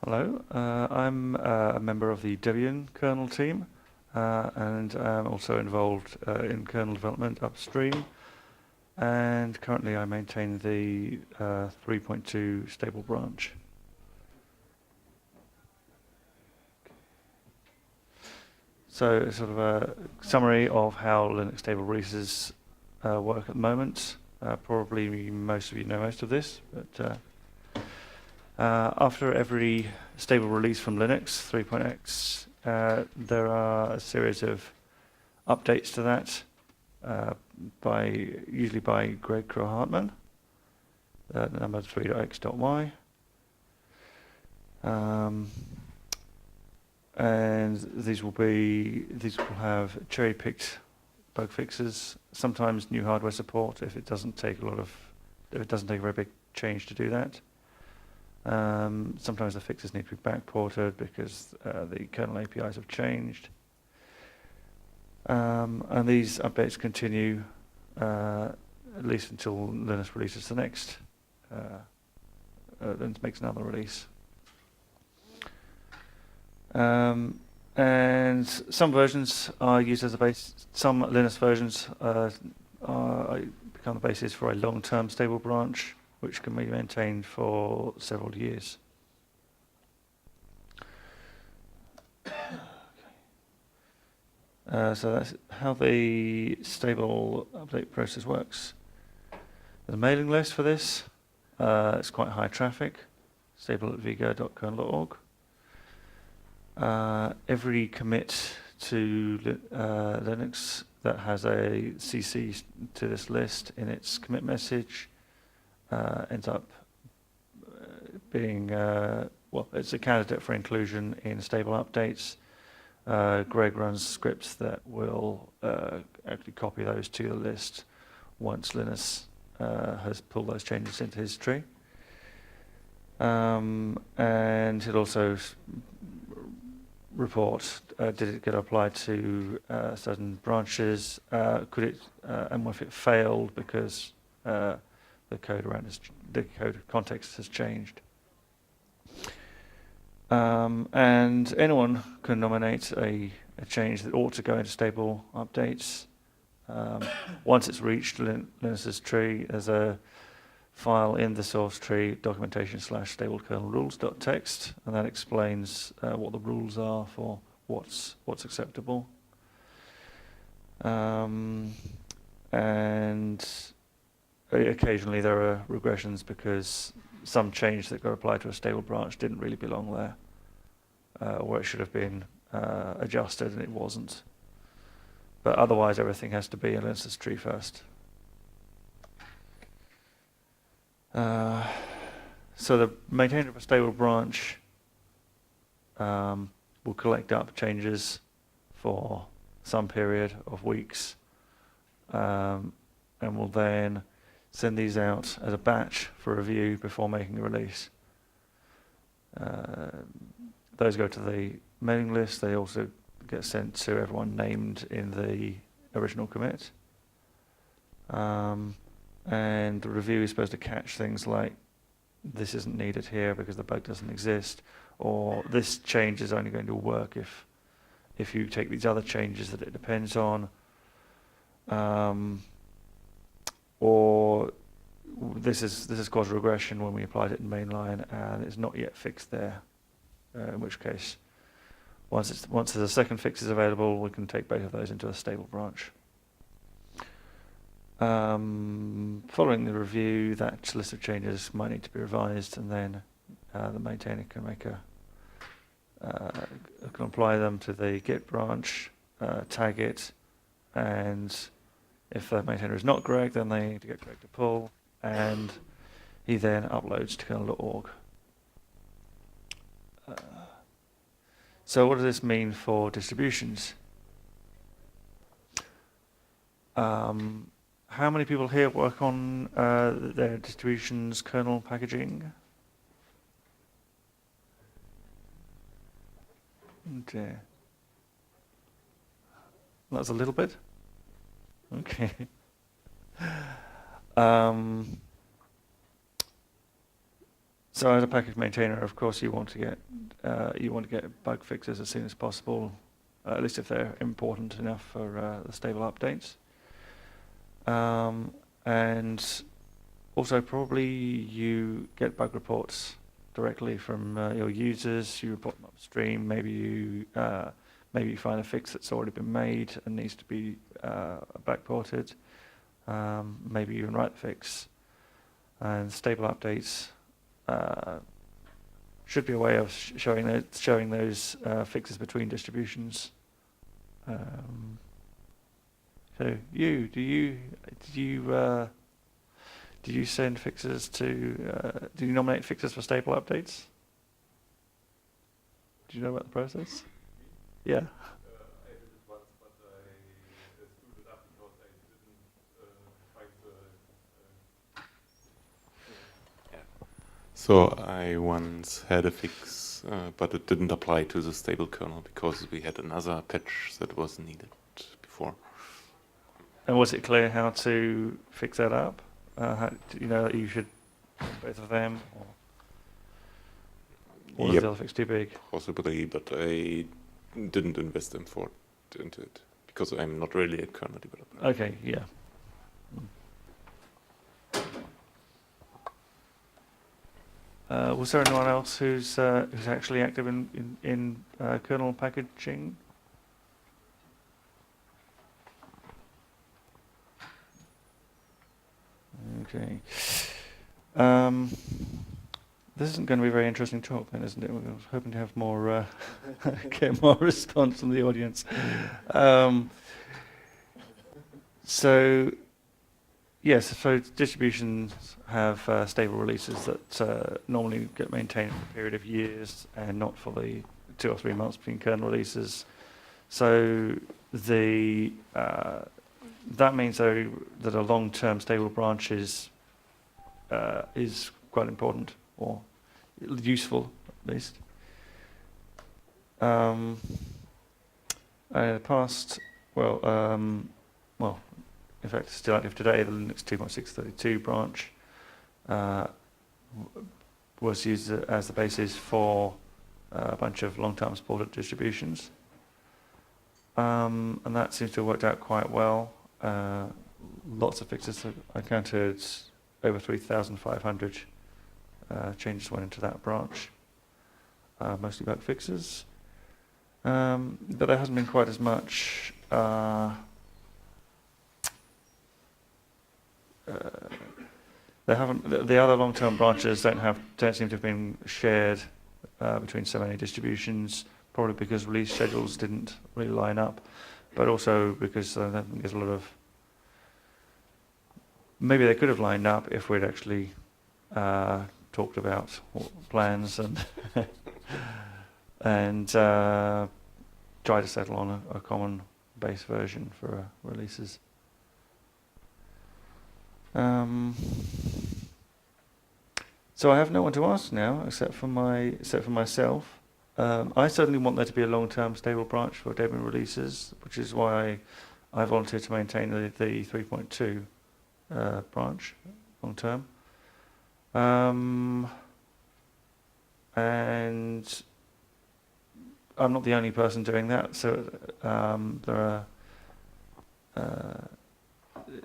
Hello, I'm a member of the Debian kernel team, and I'm also involved in kernel development upstream. And currently I maintain the 3.2 stable branch. So sort of a summary of how Linux stable releases work at the moment. Probably most of you know most of this, but after every stable release from Linux 3.x, there are a series of updates to that, usually by Greg Crow-Hartman, number 3.x.y. And these will have cherry-picked bug fixes, sometimes new hardware support if it doesn't take a very big change to do that. Sometimes the fixes need to be backported because the kernel APIs have changed. And these updates continue at least until Linux releases the next, Linux makes another release. And some versions are used as a base. Some Linux versions become the basis for a long-term stable branch, which can be maintained for several years. So that's how the stable update process works. The mailing list for this, it's quite high traffic, stable@vigo.kernel.org. Every commit to Linux that has a CC to this list in its commit message ends up being, it's a candidate for inclusion in stable updates. Greg runs scripts that will actually copy those to the list once Linus has pulled those changes into his tree. And it also report, did it get applied to certain branches, and if it failed because the code context has changed. And anyone can nominate a change that ought to go into stable updates. Once it's reached Linus's tree, there's a file in the source tree, documentation/stableKernelRules.txt, and that explains what the rules are for what's acceptable. And occasionally there are regressions because some change that got applied to a stable branch didn't really belong there, or it should have been adjusted and it wasn't. But otherwise everything has to be in Linus's tree first. So the maintainer of a stable branch will collect up changes for some period of weeks, and will then send these out as a batch for review before making a release. Those go to the mailing list. They also get sent to everyone named in the original commit. And the review is supposed to catch things like, this isn't needed here because the bug doesn't exist, or this change is only going to work if you take these other changes that it depends on, or this has caused regression when we applied it in mainline and it's not yet fixed there, in which case once there's a second fix is available, we can take both of those into a stable branch. Following the review, that list of changes might need to be revised, and then the maintainer can can apply them to the Git branch, tag it, and if the maintainer is not Greg, then they need to get Greg to pull, and he then uploads to kernel.org. So what does this mean for distributions? How many people here work on their distributions kernel packaging? Okay. That's a little bit. Okay. So So as a package maintainer, of course, you want to get bug fixes as soon as possible, at least if they're important enough for the stable updates. And also probably you get bug reports directly from your users. You report them upstream. Maybe you find a fix that's already been made and needs to be backported. Maybe you even write the fix. And stable updates should be a way of showing those fixes between distributions. So do you send fixes to? Do you nominate fixes for stable updates? Do you know about the process? Yeah. I did it once, but I screwed it up because I didn't find the. So I once had a fix, but it didn't apply to the stable kernel because we had another patch that was needed before. And was it clear how to fix that up? You know that you should both of them, or was the other fix too big? Possibly, but I didn't invest effort into it because I'm not really a kernel developer. Okay, yeah. Was there anyone else who's actually active in kernel packaging? Okay. This isn't going to be a very interesting talk then, isn't it? We're hoping to have more, get more response from the audience. So, yes, so distributions have stable releases that normally get maintained for a period of years and not for the 2 or 3 months between kernel releases. So that means though that a long-term stable branch is quite important, or useful at least. Past, in fact, it's still active today. The Linux 2.632 branch was used as the basis for a bunch of long-term supported distributions. And that seems to have worked out quite well. Lots of fixes. I counted over 3,500 changes went into that branch, mostly bug fixes. But there hasn't been quite as much. The other long-term branches don't seem to have been shared between so many distributions. Probably because release schedules didn't really line up, but also because I think there's a lot of. Maybe they could have lined up if we'd actually talked about plans and try to settle on a common base version for releases. So I have no one to ask now except for myself. I certainly want there to be a long-term stable branch for Debian releases, which is why I volunteered to maintain the 3.2 branch long-term. And I'm not the only person doing that, so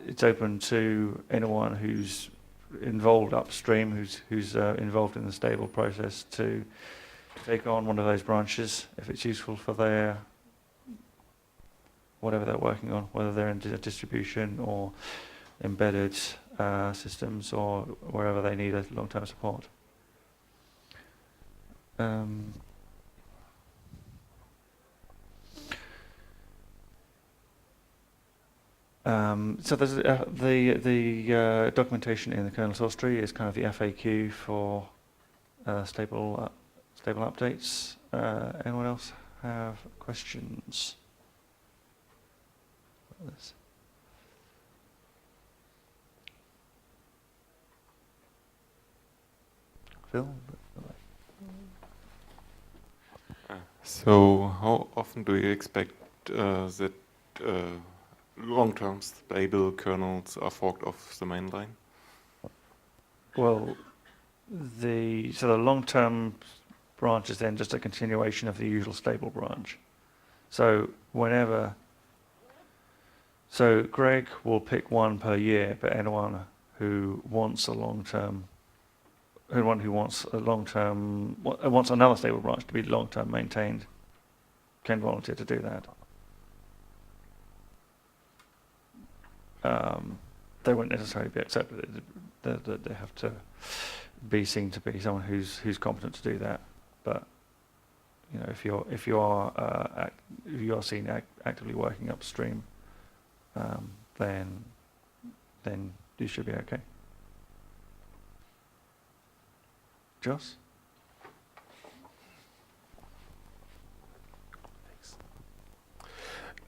it's open to anyone who's involved upstream, who's involved in the stable process to take on one of those branches if it's useful for their whatever they're working on, whether they're in distribution or embedded systems or wherever they need a long-term support. So there's the documentation in the kernel source tree is kind of the FAQ for stable updates. Anyone else have questions? Phil? So how often do you expect that long-term stable kernels are forked off the mainline? Well, the long-term branch is then just a continuation of the usual stable branch. So Greg will pick one per year, but anyone who wants wants another stable branch to be long-term maintained can volunteer to do that. They won't necessarily be accepted. They have to be seen to be someone who's competent to do that. But you know, if you are seen actively working upstream, then you should be okay. Joss?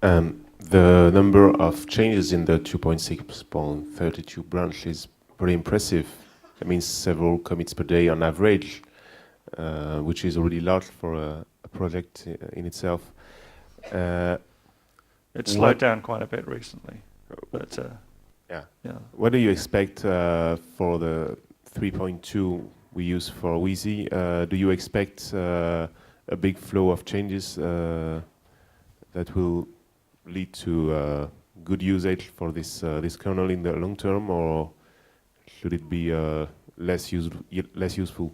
The number of changes in the 2.6.32 branch is pretty impressive. That means several commits per day on average, which is already large for a project in itself. It's slowed down quite a bit recently, but yeah. Yeah. What do you expect for the 3.2 we use for Wheezy? Do you expect a big flow of changes that will lead to good usage for this kernel in the long term, or should it be less useful?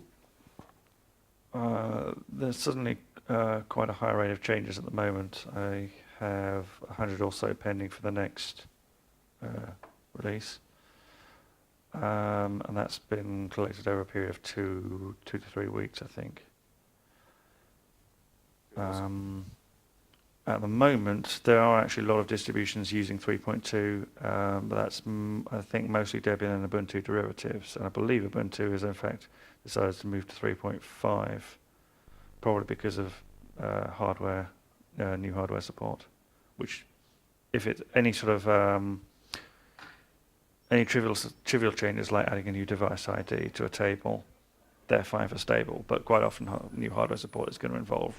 There's certainly quite a high rate of changes at the moment. I have 100 or so pending for the next release, and that's been collected over a period of two to 3 weeks, I think. At the moment, there are actually a lot of distributions using 3.2, but that's, I think, mostly Debian and Ubuntu derivatives. And I believe Ubuntu has, in fact, decided to move to 3.5, probably because of new hardware support, which, if it's any sort of any trivial changes like adding a new device ID to a table, they're fine for stable, but quite often new hardware support is going to involve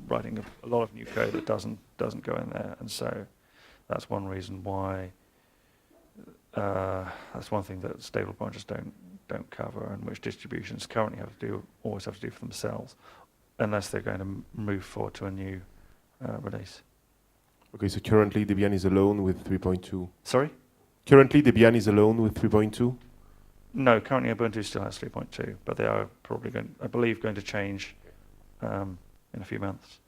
writing a lot of new code that doesn't go in there, and so that's one reason why that's one thing that stable branches don't cover, and which distributions currently always have to do for themselves, unless they're going to move forward to a new release. Okay, so currently Debian is alone with 3.2. Sorry? Currently Debian is alone with 3.2. No, currently Ubuntu still has 3.2, but they are probably going to change in a few months.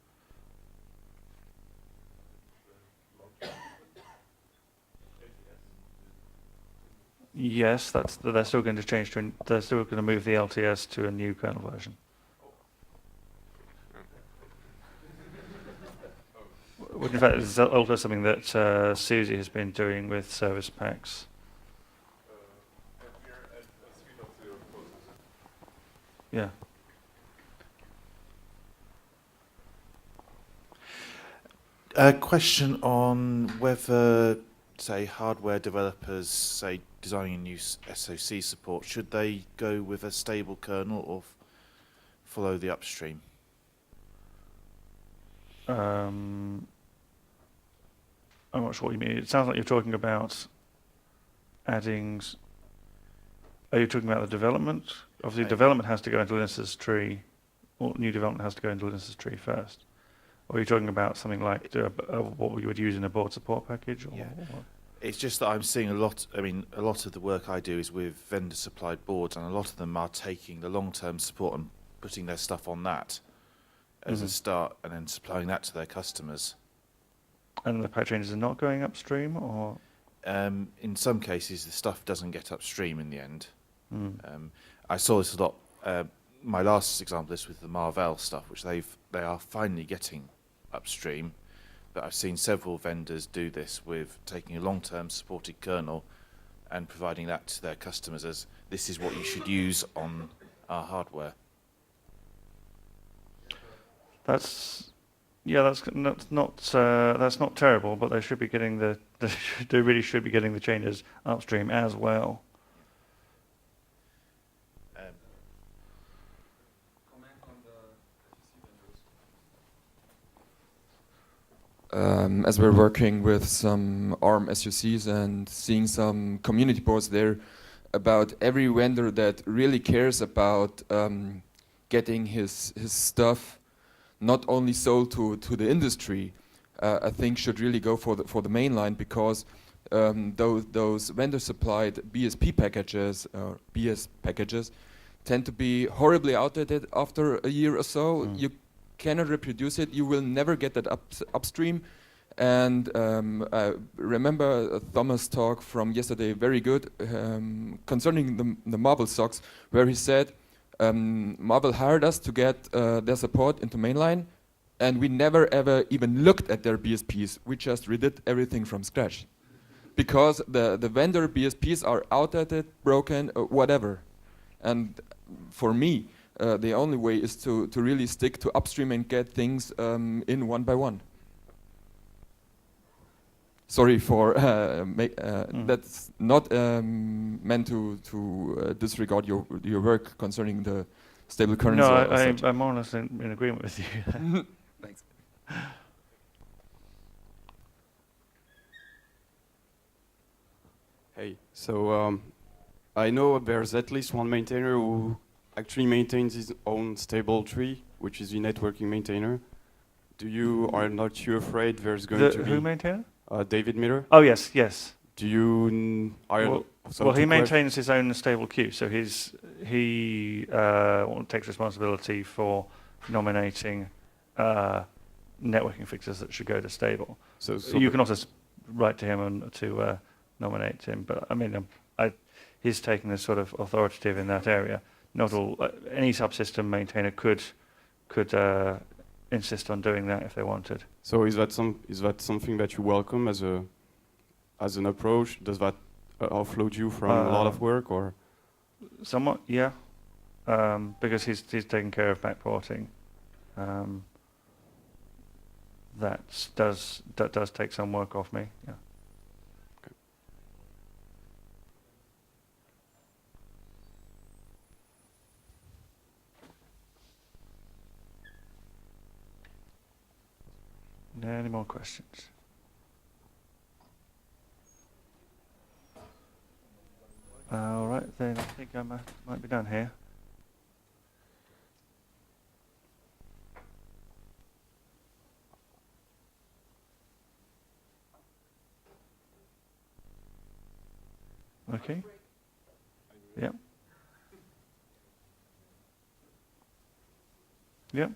Yes, they're still going to change they're still going to move the LTS to a new kernel version. Which in fact is also something that Susie has been doing with service packs. Yeah. A question on whether, say, hardware developers, say, designing a new SoC support, should they go with a stable kernel or follow the upstream? I'm not sure what you mean. It sounds like you're talking about adding. Are you talking about the development? Obviously, development has to go into Linus's tree, or new development has to go into Linus's tree first. Or are you talking about something like what you would use in a board support package? Or Yeah. It's just that I'm seeing a lot of the work I do is with vendor-supplied boards, and a lot of them are taking the long-term support and putting their stuff on that as a start, and then supplying that to their customers. And the patch changes are not going upstream, or? In some cases, the stuff doesn't get upstream in the end. Mm. I saw this a lot. My last example is with the Marvell stuff, which they are finally getting upstream. But I've seen several vendors do this with taking a long-term supported kernel and providing that to their customers as this is what you should use on our hardware. That's not terrible, but they should be getting they really should be getting the changes upstream as well. As we're working with some ARM SUCs and seeing some community boards there, about every vendor that really cares about getting his stuff not only sold to the industry, I think should really go for the mainline, because those vendor supplied BSP packages or BS packages tend to be horribly outdated after a year or so. You cannot reproduce it. You will never get that upstream. And I remember Thomas' talk from yesterday, very good, concerning the Marvel socks, where he said Marvel hired us to get their support into mainline, and we never ever even looked at their BSPs. We just redid everything from scratch, because the vendor BSPs are outdated, broken, whatever. And for me, the only way is to really stick to upstream and get things in one by one. Sorry for that's not meant to disregard your work concerning the stable currency. No, I'm more or less in agreement with you. Thanks. Hey, so I know there's at least one maintainer who actually maintains his own stable tree, which is the networking maintainer. Are not you afraid there's going to be... Who maintainer? David Miller. Oh, yes, yes. Do you... Well, he maintains his own stable queue, so he takes responsibility for nominating networking fixes that should go to stable. So you can also write to him and to nominate him, but I mean, he's taking this sort of authoritative in that area. Not all any subsystem maintainer could insist on doing that if they wanted. So is that something that you welcome as an approach? Does that offload you from a lot of work, or? Somewhat, yeah. Because he's taking care of backporting. That does take some work off me. Yeah. Okay. Any more questions? All right, then I think I might be done here. Okay. Yep. Yep.